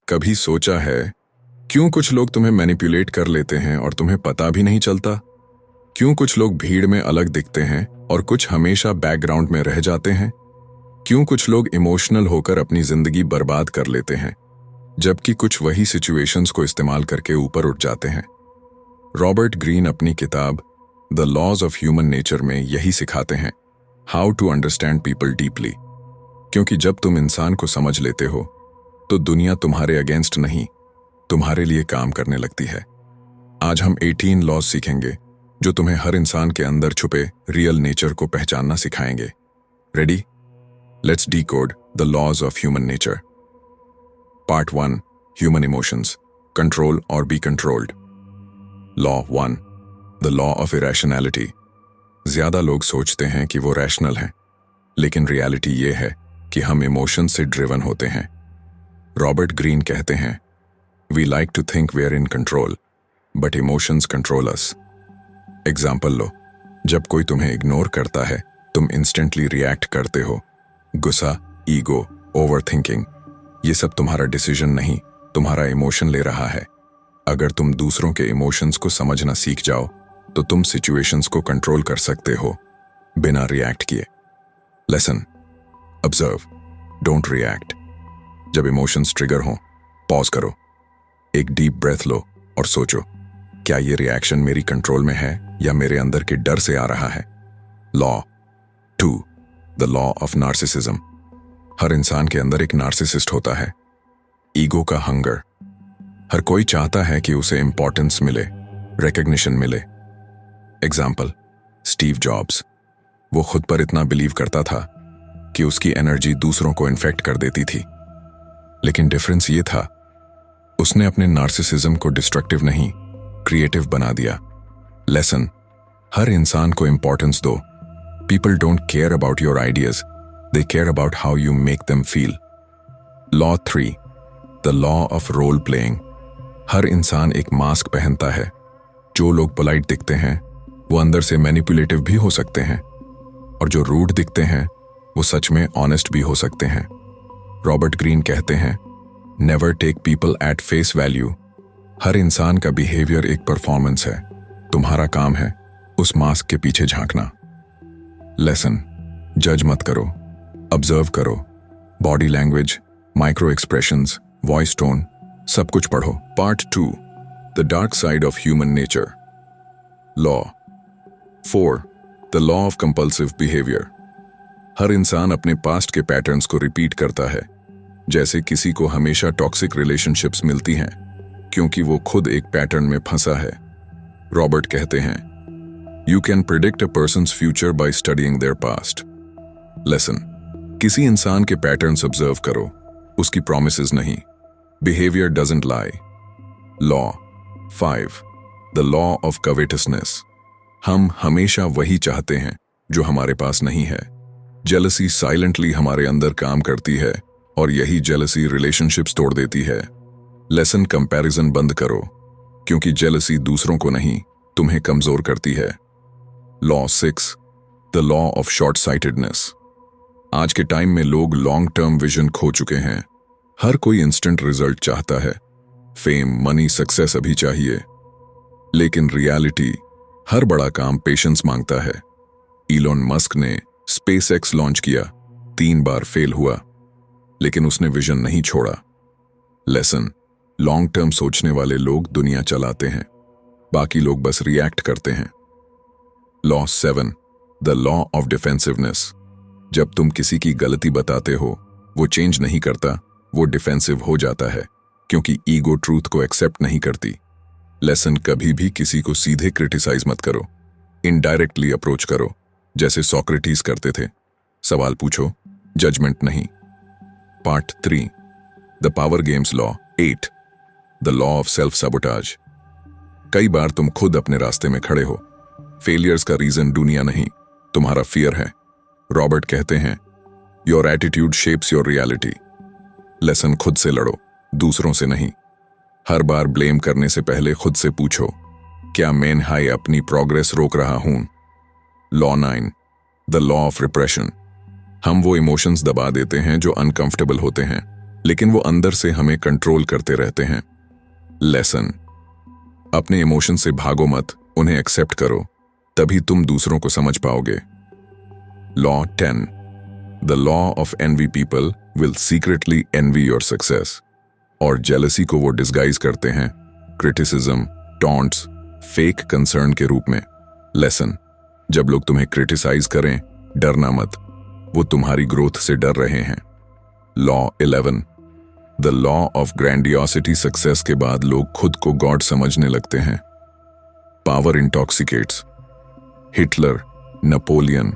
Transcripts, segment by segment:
कभी सोचा है क्यों कुछ लोग तुम्हें मैनिपुलेट कर लेते हैं और तुम्हें पता भी नहीं चलता? क्यों कुछ लोग भीड़ में अलग दिखते हैं और कुछ हमेशा बैकग्राउंड में रह जाते हैं? क्यों कुछ लोग इमोशनल होकर अपनी जिंदगी बर्बाद कर लेते हैं जबकि कुछ वही सिचुएशंस को इस्तेमाल करके ऊपर उठ जाते हैं? रॉबर्ट ग्रीन अपनी किताब the laws of human nature में यही सिखाते हैं, how to understand people deeply. क्योंकि जब तुम इंसान को समझ लेते हो तो दुनिया तुम्हारे अगेंस्ट नहीं, तुम्हारे लिए काम करने लगती है। आज हम 18 लॉज सीखेंगे जो तुम्हें हर इंसान के अंदर छुपे रियल नेचर को पहचानना सिखाएंगे। Ready? Let's decode the laws of human nature. Part 1, human emotions, control और be controlled. Law 1, the law of irrationality. ज्यादा लोग सोचते हैं कि वो रैशनल हैं, लेकिन रियलिटी ये है कि हम इमोशन से ड्रिवन होते हैं। रॉबर्ट ग्रीन कहते हैं, we like to think we are in control but emotions control us. Example लो, जब कोई तुम्हें इग्नोर करता है तुम इंस्टेंटली रिएक्ट करते हो। गुस्सा, ईगो, ओवर थिंकिंग, ये सब तुम्हारा डिसीजन नहीं, तुम्हारा इमोशन ले रहा है। अगर तुम दूसरों के इमोशंस को समझना सीख जाओ तो तुम सिचुएशंस को कंट्रोल कर सकते हो बिना रिएक्ट किए। Lesson, observe, don't react. जब इमोशंस ट्रिगर हों, पॉज करो, एक डीप ब्रेथ लो और सोचो, क्या ये रिएक्शन मेरी कंट्रोल में है या मेरे अंदर के डर से आ रहा है? Law 2, the law of narcissism. हर इंसान के अंदर एक नार्सिसिस्ट होता है। ईगो का हंगर। हर कोई चाहता है कि उसे इंपॉर्टेंस मिले, रिकॉग्निशन मिले। Example, Steve jobs. वो खुद पर इतना बिलीव करता था कि उसकी एनर्जी दूसरों को इन्फेक्ट कर देती थी। लेकिन डिफरेंस ये था, उसने अपने नार्सिसिज्म को डिस्ट्रक्टिव नहीं, क्रिएटिव बना दिया। लेसन, हर इंसान को इंपॉर्टेंस दो। People don't care about your ideas, they care about how you make them feel. Law 3, the law of role playing. हर इंसान एक मास्क पहनता है। जो लोग पोलाइट दिखते हैं वो अंदर से मैनिपुलेटिव भी हो सकते हैं, और जो रूड दिखते हैं वो सच में ऑनेस्ट भी हो सकते हैं। रॉबर्ट ग्रीन कहते हैं, never take people at face value. हर इंसान का बिहेवियर एक परफॉर्मेंस है, तुम्हारा काम है उस मास्क के पीछे झांकना। लेसन, जज मत करो, ऑब्जर्व करो। Body language, micro expressions, voice tone, सब कुछ पढ़ो। Part 2, the dark side of human nature. Law 4, the law of compulsive behaviour. हर इंसान अपने पास्ट के पैटर्न्स को रिपीट करता है। जैसे किसी को हमेशा टॉक्सिक रिलेशनशिप्स मिलती हैं क्योंकि वो खुद एक पैटर्न में फंसा है। रॉबर्ट कहते हैं, you can predict a person's future by studying their past. Lesson, किसी इंसान के पैटर्न्स ऑब्जर्व करो, उसकी प्रॉमिसेस नहीं। Behaviour doesn't lie. Law 5, the law of covetousness. हम हमेशा वही चाहते हैं जो हमारे पास नहीं है। जेलसी साइलेंटली हमारे अंदर काम करती है और यही जेलसी रिलेशनशिप्स तोड़ देती है। लेसन, कंपैरिजन बंद करो, क्योंकि जेलसी दूसरों को नहीं, तुम्हें कमजोर करती है। Law 6, the law of short sightedness. आज के टाइम में लोग लॉन्ग टर्म विजन खो चुके हैं। हर कोई इंस्टेंट रिजल्ट चाहता है, फेम, मनी, सक्सेस अभी चाहिए। लेकिन रियलिटी, हर बड़ा काम पेशेंस मांगता है। इलॉन मस्क ने स्पेसएक्स लॉन्च किया, 3 बार फेल हुआ, लेकिन उसने विजन नहीं छोड़ा। लेसन, लॉन्ग टर्म सोचने वाले लोग दुनिया चलाते हैं, बाकी लोग बस रिएक्ट करते हैं। Law 7, the law of defensiveness. जब तुम किसी की गलती बताते हो, वो चेंज नहीं करता, वो डिफेंसिव हो जाता है, क्योंकि ईगो ट्रूथ को एक्सेप्ट नहीं करती। लेसन, कभी भी किसी को सीधे क्रिटिसाइज मत करो, इनडायरेक्टली अप्रोच करो, जैसे सोक्रेटिस करते थे। सवाल पूछो, जजमेंट नहीं। Part 3, the power games law 8, the law of self sabotage. कई बार तुम खुद अपने रास्ते में खड़े हो। फेलियर्स का रीजन दुनिया नहीं, तुम्हारा फियर है। रॉबर्ट कहते हैं, your attitude shapes your reality. Lesson, खुद से लड़ो, दूसरों से नहीं। हर बार ब्लेम करने से पहले खुद से पूछो, क्या मैं हाई अपनी प्रोग्रेस रोक रहा हूं? Law 9, the law of repression. हम वो इमोशंस दबा देते हैं जो अनकंफर्टेबल होते हैं, लेकिन वो अंदर से हमें कंट्रोल करते रहते हैं। लेसन, अपने इमोशन से भागो मत, उन्हें एक्सेप्ट करो, तभी तुम दूसरों को समझ पाओगे। Law 10, the law of envy people will secretly envy your success. और जेलसी को वो डिस्गाइज करते हैं क्रिटिसिज्म, टॉन्ट्स, फेक कंसर्न के रूप में। लेसन, जब लोग तुम्हें क्रिटिसाइज करें, डरना मत, वो तुम्हारी ग्रोथ से डर रहे हैं। Law 11, the law of grandiosity success के बाद लोग खुद को गॉड समझने लगते हैं। पावर इंटॉक्सिकेट्स, हिटलर, नेपोलियन,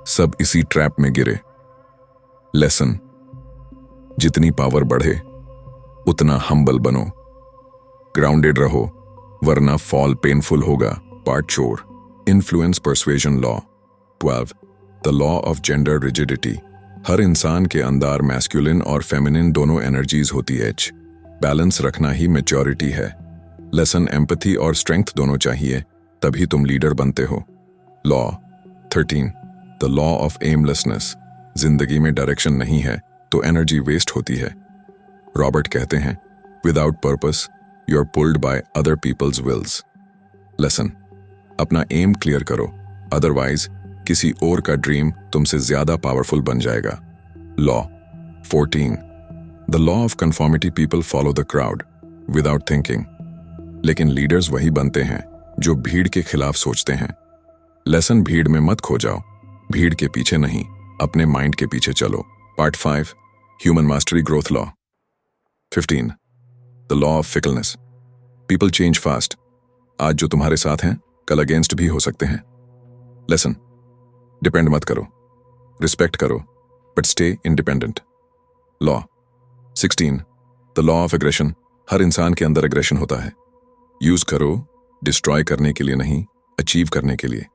सब इसी ट्रैप में गिरे। लेसन, जितनी पावर बढ़े उतना हम्बल बनो, ग्राउंडेड रहो, वरना फॉल पेनफुल होगा। Part 4, influence persuasion law 12, the law of gender rigidity. हर इंसान के अंदर मैस्कुलिन और फेमिनिन दोनों एनर्जीज होती है। बैलेंस रखना ही मैच्योरिटी है। लेसन, एम्पैथी और स्ट्रेंथ दोनों चाहिए, तभी तुम लीडर बनते हो। Law 13, the law of aimlessness. जिंदगी में डायरेक्शन नहीं है तो एनर्जी वेस्ट होती है। रॉबर्ट कहते हैं, without purpose you are pulled by other people's wills. Lesson, अपना एम क्लियर करो, अदरवाइज किसी और का ड्रीम तुमसे ज्यादा पावरफुल बन जाएगा। Law 14, the law of conformity. People follow the crowd without thinking, लेकिन लीडर्स वही बनते हैं जो भीड़ के खिलाफ सोचते हैं। लेसन, भीड़ में मत खो जाओ, भीड़ के पीछे नहीं, अपने माइंड के पीछे चलो। Part 5, human mastery growth law 15, the law of fickleness. People change fast. आज जो तुम्हारे साथ हैं कल अगेंस्ट भी हो सकते हैं। लेसन, डिपेंड मत करो, रिस्पेक्ट करो, but stay independent. Law 16, the law of aggression. हर इंसान के अंदर एग्रेशन होता है, यूज करो डिस्ट्रॉय करने के लिए नहीं, अचीव करने के लिए।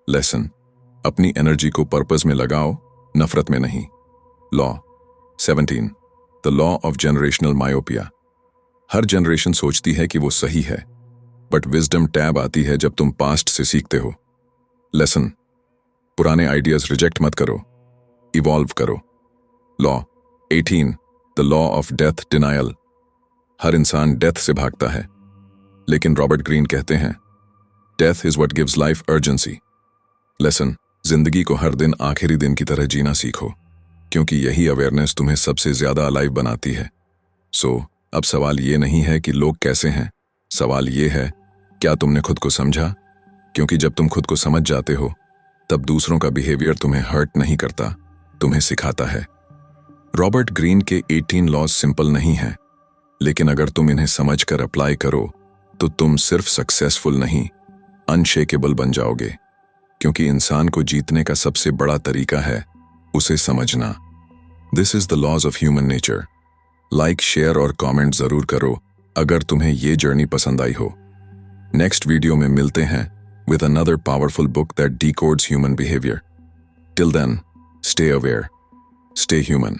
लेसन, अपनी एनर्जी को पर्पस में लगाओ, नफरत में नहीं। Law 17, the law of generational myopia. Her generation सोचती है कि वो सही है, बट विजडम टैब आती है जब तुम पास्ट से सीखते हो। लेसन, पुराने आइडियाज रिजेक्ट मत करो, इवॉल्व करो। Law 18, the law of death denial. हर इंसान डेथ से भागता है, लेकिन रॉबर्ट ग्रीन कहते हैं, death is what gives life urgency. Lesson, जिंदगी को हर दिन आखिरी दिन की तरह जीना सीखो, क्योंकि यही अवेयरनेस तुम्हें सबसे ज्यादा अलाइव बनाती है। सो अब सवाल ये नहीं है कि लोग कैसे हैं, सवाल ये है क्या तुमने खुद को समझा, क्योंकि जब तुम खुद को समझ जाते हो तब दूसरों का बिहेवियर तुम्हें हर्ट नहीं करता, तुम्हें सिखाता है। रॉबर्ट ग्रीन के 18 लॉज सिंपल नहीं हैं, लेकिन अगर तुम इन्हें समझकर अप्लाई करो तो तुम सिर्फ सक्सेसफुल नहीं, अनशेकेबल बन जाओगे, क्योंकि इंसान को जीतने का सबसे बड़ा तरीका है उसे समझना। This is the laws of human nature. Like, share और कमेंट जरूर करो अगर तुम्हें ये जर्नी पसंद आई हो। नेक्स्ट वीडियो में मिलते हैं with another powerful book that decodes human behavior. Till then, stay aware, stay human.